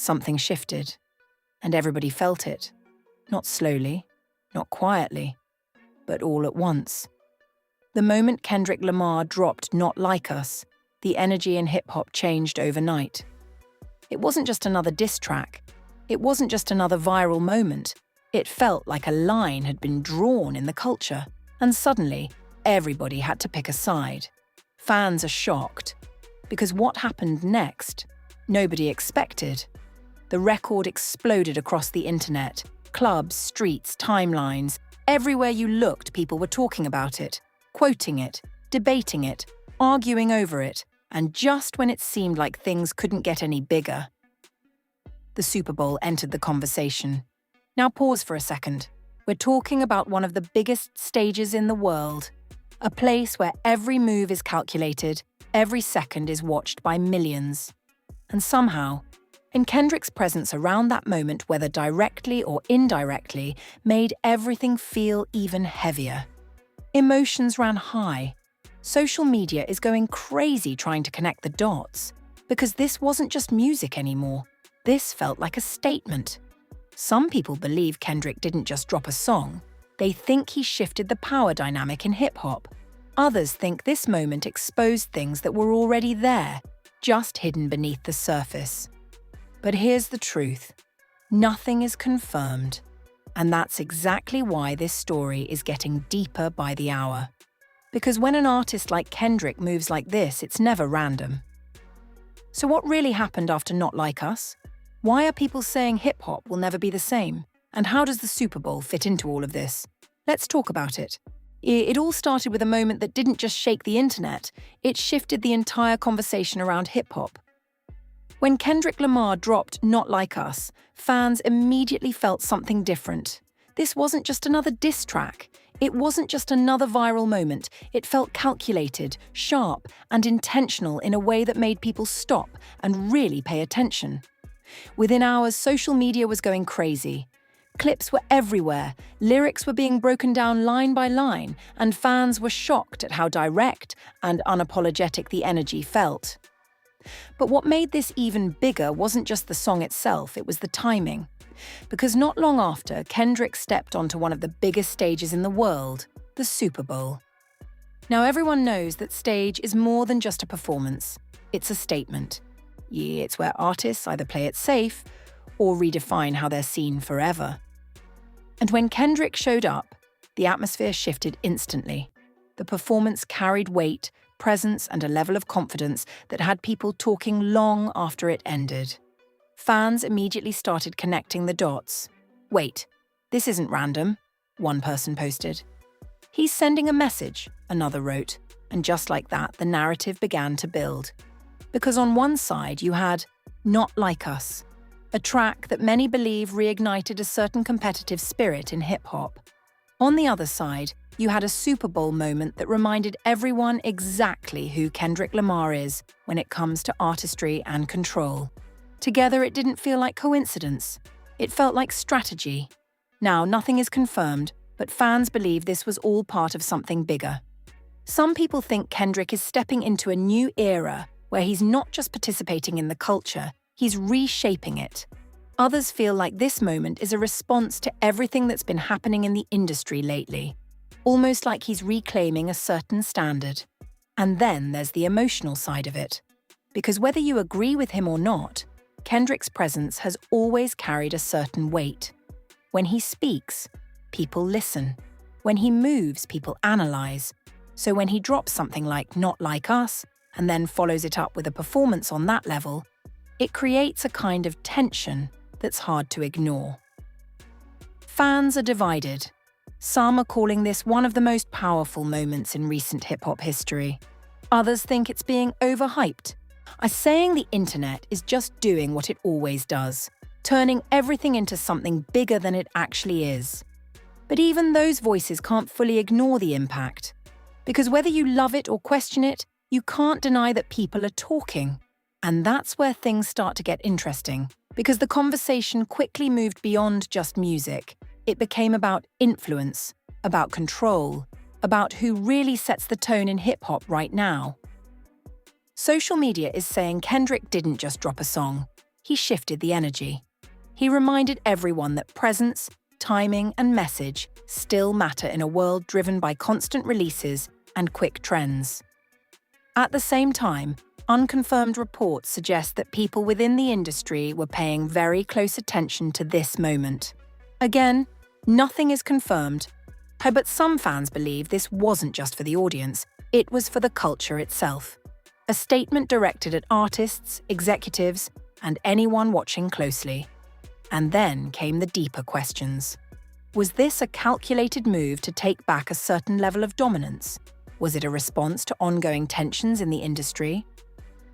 something shifted, and everybody felt it. Not slowly, not quietly, but all at once. The moment Kendrick Lamar dropped Not Like Us, the energy in hip-hop changed overnight. It wasn't just another diss track. It wasn't just another viral moment. It felt like a line had been drawn in the culture, and suddenly, everybody had to pick a side. Fans are shocked, because what happened next, nobody expected. The record exploded across the internet. Clubs, streets, timelines. Everywhere you looked, people were talking about it, quoting it, debating it, arguing over it, and just when it seemed like things couldn't get any bigger, the Super Bowl entered the conversation. Now pause for a second. We're talking about one of the biggest stages in the world, a place where every move is calculated, every second is watched by millions. And somehow, in Kendrick's presence around that moment, whether directly or indirectly, made everything feel even heavier. Emotions ran high. Social media is going crazy trying to connect the dots, because this wasn't just music anymore. This felt like a statement. Some people believe Kendrick didn't just drop a song. They think he shifted the power dynamic in hip-hop. Others think this moment exposed things that were already there, just hidden beneath the surface. But here's the truth. Nothing is confirmed. And that's exactly why this story is getting deeper by the hour. Because when an artist like Kendrick moves like this, it's never random. So what really happened after Not Like Us? Why are people saying hip-hop will never be the same? And how does the Super Bowl fit into all of this? Let's talk about it. It all started with a moment that didn't just shake the internet, it shifted the entire conversation around hip-hop. When Kendrick Lamar dropped Not Like Us, fans immediately felt something different. This wasn't just another diss track. It wasn't just another viral moment. It felt calculated, sharp, and intentional in a way that made people stop and really pay attention. Within hours, social media was going crazy. Clips were everywhere, lyrics were being broken down line by line, and fans were shocked at how direct and unapologetic the energy felt. But what made this even bigger wasn't just the song itself, it was the timing. Because not long after, Kendrick stepped onto one of the biggest stages in the world, the Super Bowl. Now everyone knows that stage is more than just a performance. It's a statement. It's where artists either play it safe or redefine how they're seen forever. And when Kendrick showed up, the atmosphere shifted instantly. The performance carried weight, presence, and a level of confidence that had people talking long after it ended. Fans immediately started connecting the dots. Wait, this isn't random, one person posted. He's sending a message, another wrote, and just like that, the narrative began to build. Because on one side you had Not Like Us, a track that many believe reignited a certain competitive spirit in hip-hop. On the other side, you had a Super Bowl moment that reminded everyone exactly who Kendrick Lamar is when it comes to artistry and control. Together, it didn't feel like coincidence. It felt like strategy. Now, nothing is confirmed, but fans believe this was all part of something bigger. Some people think Kendrick is stepping into a new era where he's not just participating in the culture, he's reshaping it. Others feel like this moment is a response to everything that's been happening in the industry lately, almost like he's reclaiming a certain standard. And then there's the emotional side of it. Because whether you agree with him or not, Kendrick's presence has always carried a certain weight. When he speaks, people listen. When he moves, people analyze. So when he drops something like Not Like Us, and then follows it up with a performance on that level, it creates a kind of tension that's hard to ignore. Fans are divided. Some are calling this one of the most powerful moments in recent hip-hop history. Others think it's being overhyped, are saying the internet is just doing what it always does, turning everything into something bigger than it actually is. But even those voices can't fully ignore the impact. Because whether you love it or question it, you can't deny that people are talking. And that's where things start to get interesting, because the conversation quickly moved beyond just music. It became about influence, about control, about who really sets the tone in hip-hop right now. Social media is saying Kendrick didn't just drop a song. he shifted the energy. He reminded everyone that presence, timing, and message still matter in a world driven by constant releases and quick trends. At the same time, unconfirmed reports suggest that people within the industry were paying very close attention to this moment. Again, nothing is confirmed, but some fans believe this wasn't just for the audience, it was for the culture itself. A statement directed at artists, executives, and anyone watching closely. And then came the deeper questions. Was this a calculated move to take back a certain level of dominance? Was it a response to ongoing tensions in the industry?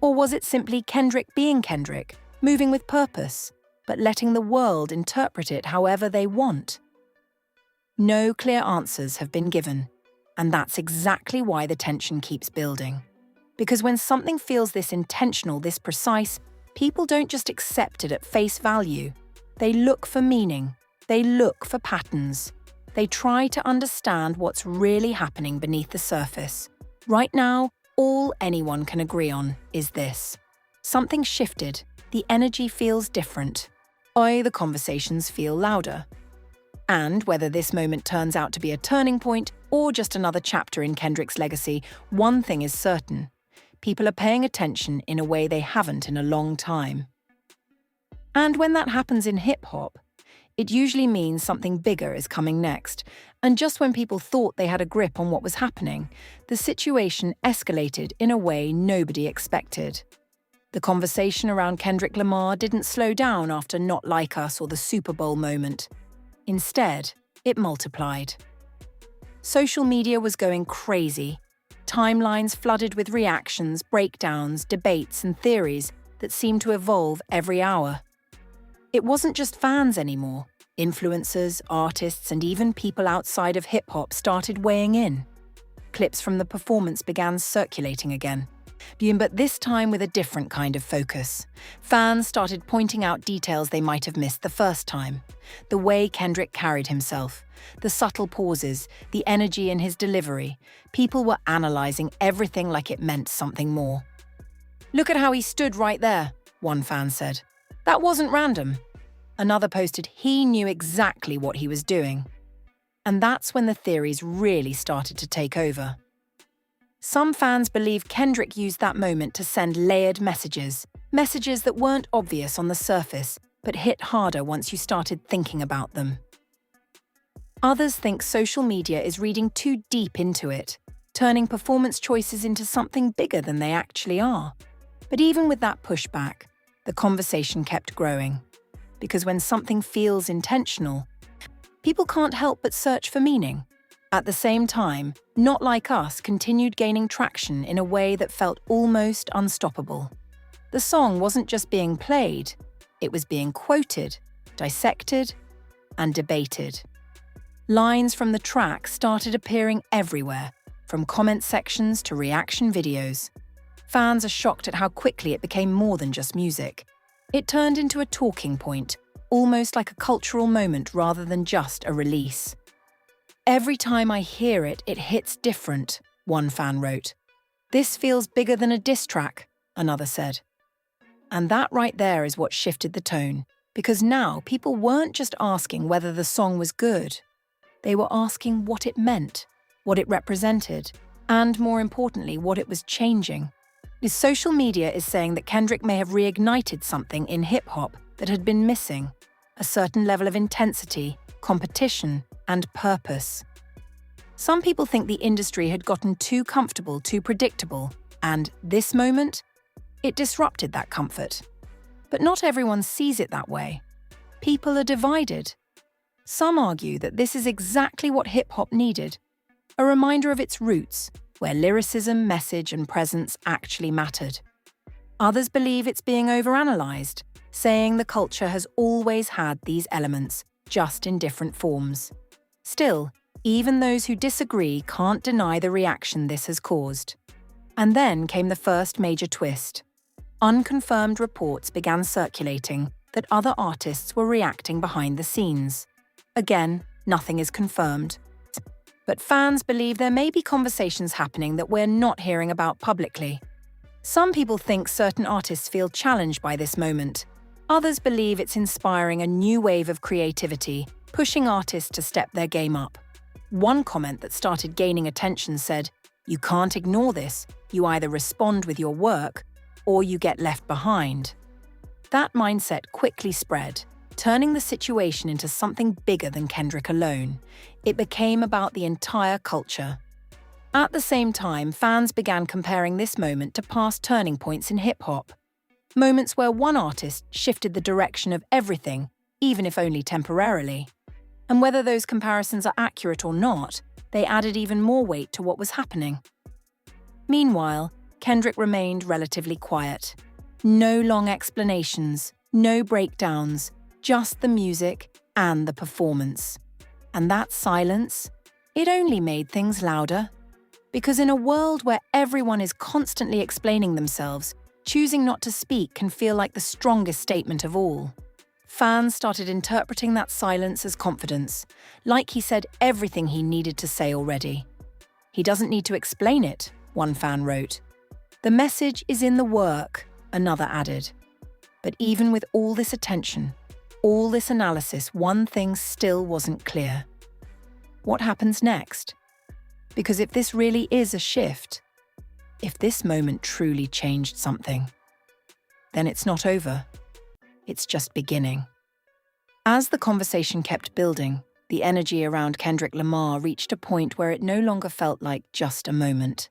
Or was it simply Kendrick being Kendrick, moving with purpose, but letting the world interpret it however they want? No clear answers have been given, and that's exactly why the tension keeps building. Because when something feels this intentional, this precise, people don't just accept it at face value. They look for meaning. They look for patterns. They try to understand what's really happening beneath the surface. Right now, all anyone can agree on is this. Something shifted. The energy feels different. The conversations feel louder. And whether this moment turns out to be a turning point or just another chapter in Kendrick's legacy, one thing is certain. People are paying attention in a way they haven't in a long time. And when that happens in hip-hop, it usually means something bigger is coming next. And just when people thought they had a grip on what was happening, the situation escalated in a way nobody expected. The conversation around Kendrick Lamar didn't slow down after Not Like Us or the Super Bowl moment. Instead, it multiplied. Social media was going crazy. Timelines flooded with reactions, breakdowns, debates, and theories that seemed to evolve every hour. It wasn't just fans anymore. Influencers, artists, and even people outside of hip-hop started weighing in. Clips from the performance began circulating again, but this time with a different kind of focus. Fans started pointing out details they might have missed the first time. The way Kendrick carried himself, the subtle pauses, the energy in his delivery. People were analyzing everything like it meant something more. "Look at how he stood right there," one fan said. "That wasn't random." Another posted he knew exactly what he was doing. And that's when the theories really started to take over. Some fans believe Kendrick used that moment to send layered messages that weren't obvious on the surface, but hit harder once you started thinking about them. Others think social media is reading too deep into it, turning performance choices into something bigger than they actually are. But even with that pushback, the conversation kept growing. Because when something feels intentional, people can't help but search for meaning. At the same time, Not Like Us continued gaining traction in a way that felt almost unstoppable. The song wasn't just being played, it was being quoted, dissected, and debated. Lines from the track started appearing everywhere, from comment sections to reaction videos. Fans are shocked at how quickly it became more than just music. It turned into a talking point, almost like a cultural moment rather than just a release. "Every time I hear it, it hits different," one fan wrote. "This feels bigger than a diss track," another said. And that right there is what shifted the tone, because now people weren't just asking whether the song was good. They were asking what it meant, what it represented, and more importantly, what it was changing. Social media is saying that Kendrick may have reignited something in hip-hop that had been missing, a certain level of intensity, competition, and purpose. Some people think the industry had gotten too comfortable, too predictable, and this moment, it disrupted that comfort. But not everyone sees it that way. People are divided. Some argue that this is exactly what hip-hop needed, a reminder of its roots, where lyricism, message, and presence actually mattered. Others believe it's being overanalyzed, saying the culture has always had these elements, just in different forms. Still, even those who disagree can't deny the reaction this has caused. And then came the first major twist. Unconfirmed reports began circulating that other artists were reacting behind the scenes. Again, nothing is confirmed. But fans believe there may be conversations happening that we're not hearing about publicly. Some people think certain artists feel challenged by this moment. Others believe it's inspiring a new wave of creativity, pushing artists to step their game up. One comment that started gaining attention said, "You can't ignore this. You either respond with your work, or you get left behind." That mindset quickly spread, turning the situation into something bigger than Kendrick alone. It became about the entire culture. At the same time, fans began comparing this moment to past turning points in hip-hop. Moments where one artist shifted the direction of everything, even if only temporarily. And whether those comparisons are accurate or not, they added even more weight to what was happening. Meanwhile, Kendrick remained relatively quiet. No long explanations, no breakdowns, just the music and the performance. And that silence, it only made things louder. Because in a world where everyone is constantly explaining themselves, choosing not to speak can feel like the strongest statement of all. Fans started interpreting that silence as confidence, like he said everything he needed to say already. "He doesn't need to explain it," one fan wrote. "The message is in the work," another added. But even with all this attention, all this analysis, one thing still wasn't clear. What happens next? Because if this really is a shift, if this moment truly changed something, then it's not over. It's just beginning. As the conversation kept building, the energy around Kendrick Lamar reached a point where it no longer felt like just a moment.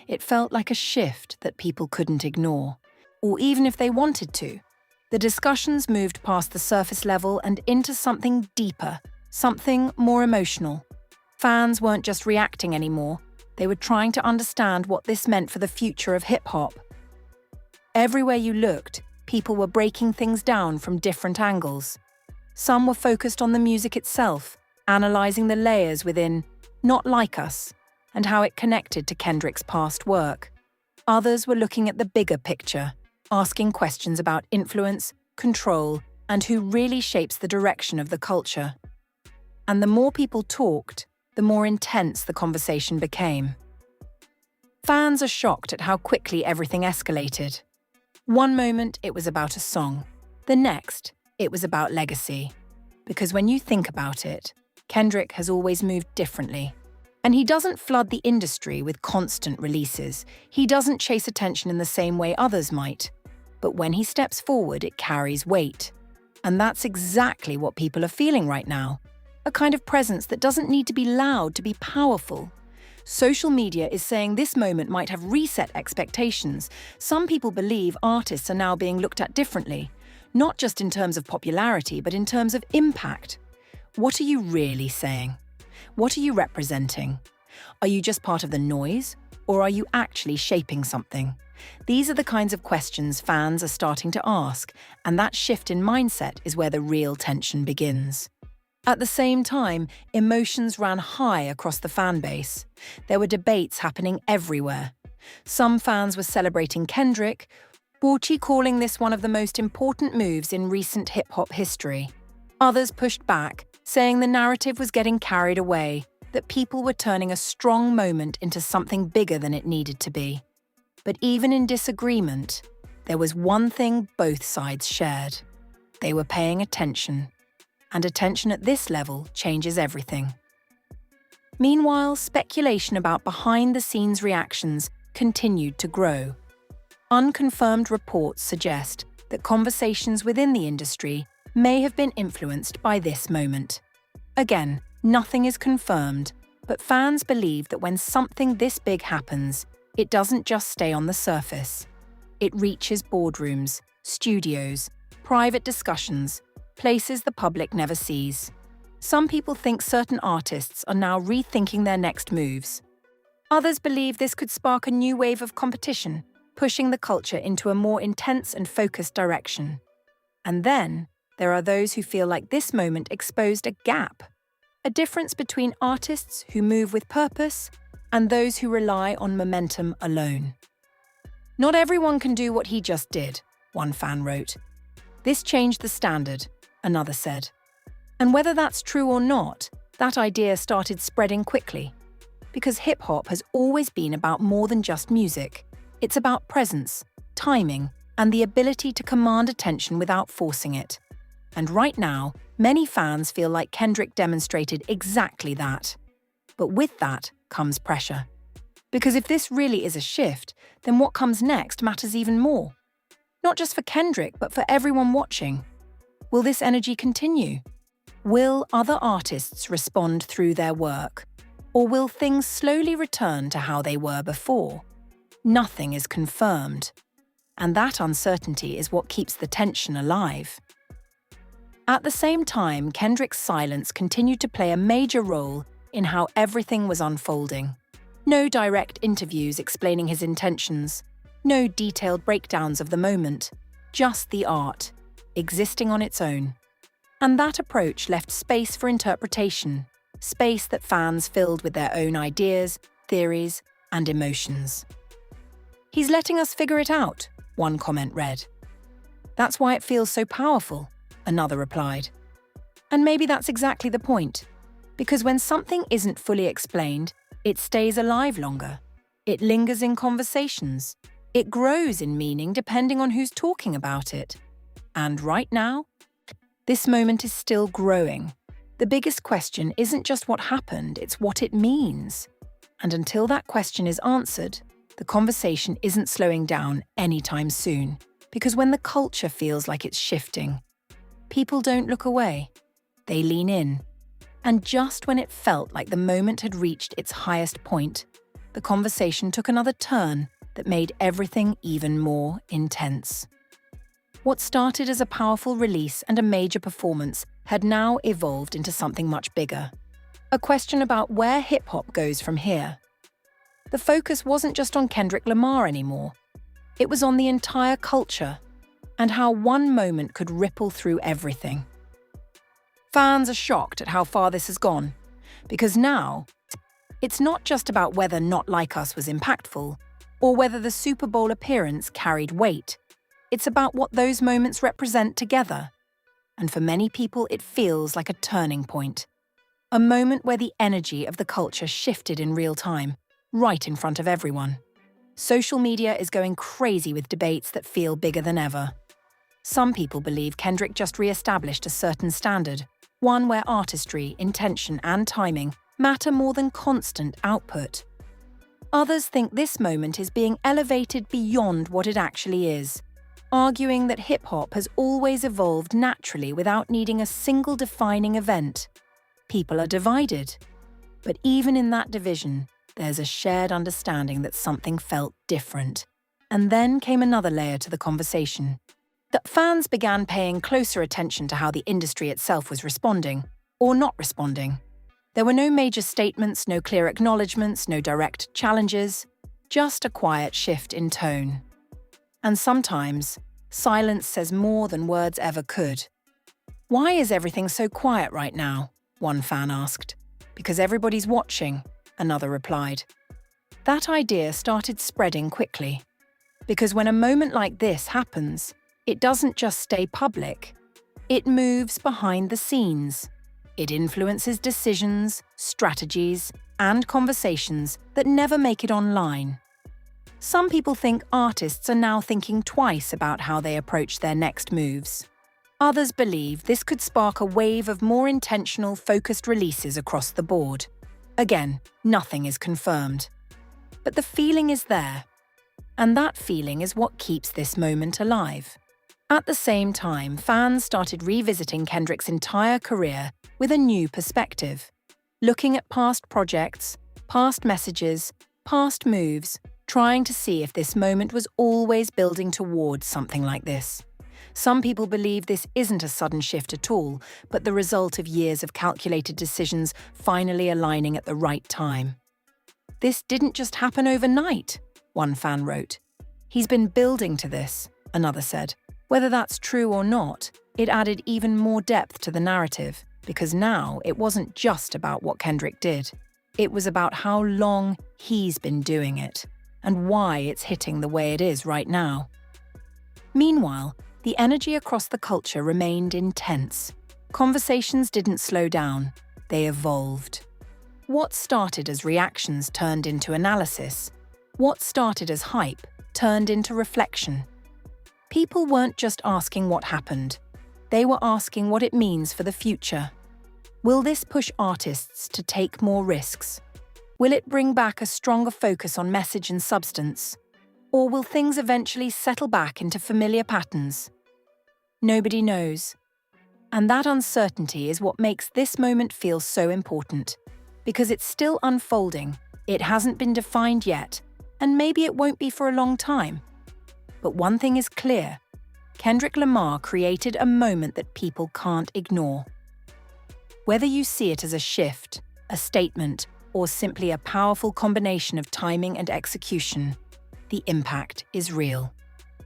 It felt like a shift that people couldn't ignore, or even if they wanted to. The discussions moved past the surface level and into something deeper, something more emotional. Fans weren't just reacting anymore, they were trying to understand what this meant for the future of hip-hop. Everywhere you looked, people were breaking things down from different angles. Some were focused on the music itself, analysing the layers within Not Like Us and how it connected to Kendrick's past work. Others were looking at the bigger picture, asking questions about influence, control, and who really shapes the direction of the culture. And the more people talked, the more intense the conversation became. Fans are shocked at how quickly everything escalated. One moment, it was about a song. The next, it was about legacy. Because when you think about it, Kendrick has always moved differently. And he doesn't flood the industry with constant releases. He doesn't chase attention in the same way others might. But when he steps forward, it carries weight. And that's exactly what people are feeling right now. A kind of presence that doesn't need to be loud to be powerful. Social media is saying this moment might have reset expectations. Some people believe artists are now being looked at differently, not just in terms of popularity, but in terms of impact. What are you really saying? What are you representing? Are you just part of the noise, or are you actually shaping something? These are the kinds of questions fans are starting to ask, and that shift in mindset is where the real tension begins. At the same time, emotions ran high across the fan base. There were debates happening everywhere. Some fans were celebrating Kendrick, Borchi calling this one of the most important moves in recent hip-hop history. Others pushed back, saying the narrative was getting carried away, that people were turning a strong moment into something bigger than it needed to be. But even in disagreement, there was one thing both sides shared. They were paying attention. And attention at this level changes everything. Meanwhile, speculation about behind-the-scenes reactions continued to grow. Unconfirmed reports suggest that conversations within the industry may have been influenced by this moment. Again, nothing is confirmed, but fans believe that when something this big happens, it doesn't just stay on the surface. It reaches boardrooms, studios, private discussions, places the public never sees. Some people think certain artists are now rethinking their next moves. Others believe this could spark a new wave of competition, pushing the culture into a more intense and focused direction. And then, there are those who feel like this moment exposed a gap, a difference between artists who move with purpose and those who rely on momentum alone. "Not everyone can do what he just did," one fan wrote. "This changed the standard," another said. And whether that's true or not, that idea started spreading quickly. Because hip-hop has always been about more than just music. It's about presence, timing, and the ability to command attention without forcing it. And right now, many fans feel like Kendrick demonstrated exactly that. But with that comes pressure. Because if this really is a shift, then what comes next matters even more. Not just for Kendrick, but for everyone watching. Will this energy continue? Will other artists respond through their work? Or will things slowly return to how they were before? Nothing is confirmed. And that uncertainty is what keeps the tension alive. At the same time, Kendrick's silence continued to play a major role in how everything was unfolding. No direct interviews explaining his intentions, no detailed breakdowns of the moment, just the art, existing on its own. And that approach left space for interpretation, space that fans filled with their own ideas, theories, and emotions. "He's letting us figure it out," one comment read. "That's why it feels so powerful," another replied. And maybe that's exactly the point. Because when something isn't fully explained, it stays alive longer. It lingers in conversations. It grows in meaning depending on who's talking about it. And right now, this moment is still growing. The biggest question isn't just what happened, it's what it means. And until that question is answered, the conversation isn't slowing down anytime soon. Because when the culture feels like it's shifting, people don't look away. They lean in. And just when it felt like the moment had reached its highest point, the conversation took another turn that made everything even more intense. What started as a powerful release and a major performance had now evolved into something much bigger. A question about where hip-hop goes from here. The focus wasn't just on Kendrick Lamar anymore. It was on the entire culture and how one moment could ripple through everything. Fans are shocked at how far this has gone, because now, it's not just about whether Not Like Us was impactful, or whether the Super Bowl appearance carried weight. It's about what those moments represent together. And for many people, it feels like a turning point. A moment where the energy of the culture shifted in real time, right in front of everyone. Social media is going crazy with debates that feel bigger than ever. Some people believe Kendrick just re-established a certain standard, one where artistry, intention, and timing matter more than constant output. Others think this moment is being elevated beyond what it actually is, arguing that hip-hop has always evolved naturally without needing a single defining event. People are divided. But even in that division, there's a shared understanding that something felt different. And then came another layer to the conversation. That fans began paying closer attention to how the industry itself was responding, or not responding. There were no major statements, no clear acknowledgements, no direct challenges, just a quiet shift in tone. And sometimes, silence says more than words ever could. "Why is everything so quiet right now?" one fan asked. "Because everybody's watching," another replied. That idea started spreading quickly. Because when a moment like this happens, it doesn't just stay public. It moves behind the scenes. It influences decisions, strategies, and conversations that never make it online. Some people think artists are now thinking twice about how they approach their next moves. Others believe this could spark a wave of more intentional, focused releases across the board. Again, nothing is confirmed. But the feeling is there. And that feeling is what keeps this moment alive. At the same time, fans started revisiting Kendrick's entire career with a new perspective, looking at past projects, past messages, past moves, trying to see if this moment was always building towards something like this. Some people believe this isn't a sudden shift at all, but the result of years of calculated decisions finally aligning at the right time. "This didn't just happen overnight," one fan wrote. "He's been building to this," another said. Whether that's true or not, it added even more depth to the narrative, because now it wasn't just about what Kendrick did. It was about how long he's been doing it, and why it's hitting the way it is right now. Meanwhile, the energy across the culture remained intense. Conversations didn't slow down, they evolved. What started as reactions turned into analysis. What started as hype turned into reflection. People weren't just asking what happened. They were asking what it means for the future. Will this push artists to take more risks? Will it bring back a stronger focus on message and substance? Or will things eventually settle back into familiar patterns? Nobody knows. And that uncertainty is what makes this moment feel so important. Because it's still unfolding, it hasn't been defined yet, and maybe it won't be for a long time. But one thing is clear. Kendrick Lamar created a moment that people can't ignore. Whether you see it as a shift, a statement, or simply a powerful combination of timing and execution, the impact is real.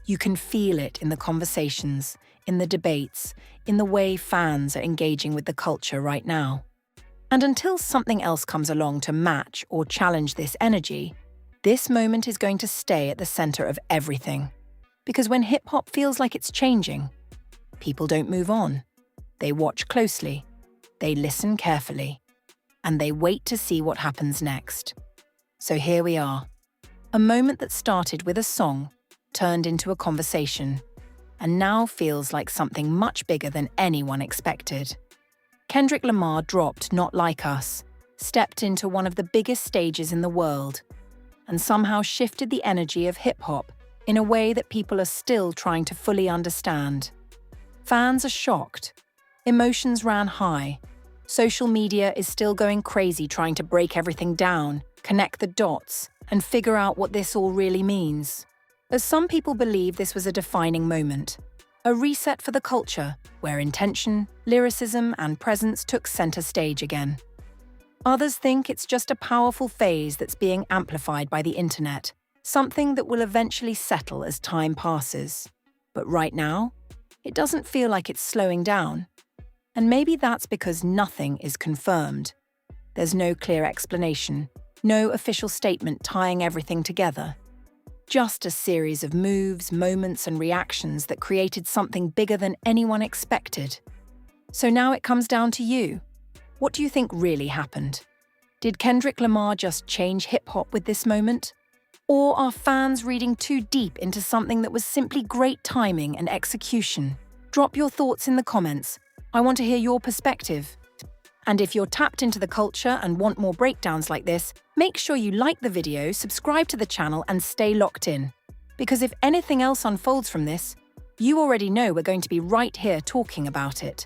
You can feel it in the conversations, in the debates, in the way fans are engaging with the culture right now. And until something else comes along to match or challenge this energy, this moment is going to stay at the center of everything. Because when hip-hop feels like it's changing, people don't move on. They watch closely, they listen carefully, and they wait to see what happens next. So here we are. A moment that started with a song, turned into a conversation, and now feels like something much bigger than anyone expected. Kendrick Lamar dropped Not Like Us, stepped into one of the biggest stages in the world, and somehow shifted the energy of hip-hop in a way that people are still trying to fully understand. Fans are shocked. Emotions ran high. Social media is still going crazy trying to break everything down, connect the dots, and figure out what this all really means. As some people believe this was a defining moment, a reset for the culture where intention, lyricism, and presence took center stage again. Others think it's just a powerful phase that's being amplified by the internet, something that will eventually settle as time passes. But right now, it doesn't feel like it's slowing down. And maybe that's because nothing is confirmed. There's no clear explanation, no official statement tying everything together. Just a series of moves, moments, and reactions that created something bigger than anyone expected. So now it comes down to you. What do you think really happened? Did Kendrick Lamar just change hip-hop with this moment? Or are fans reading too deep into something that was simply great timing and execution? Drop your thoughts in the comments. I want to hear your perspective. And if you're tapped into the culture and want more breakdowns like this, make sure you like the video, subscribe to the channel, and stay locked in. Because if anything else unfolds from this, you already know we're going to be right here talking about it.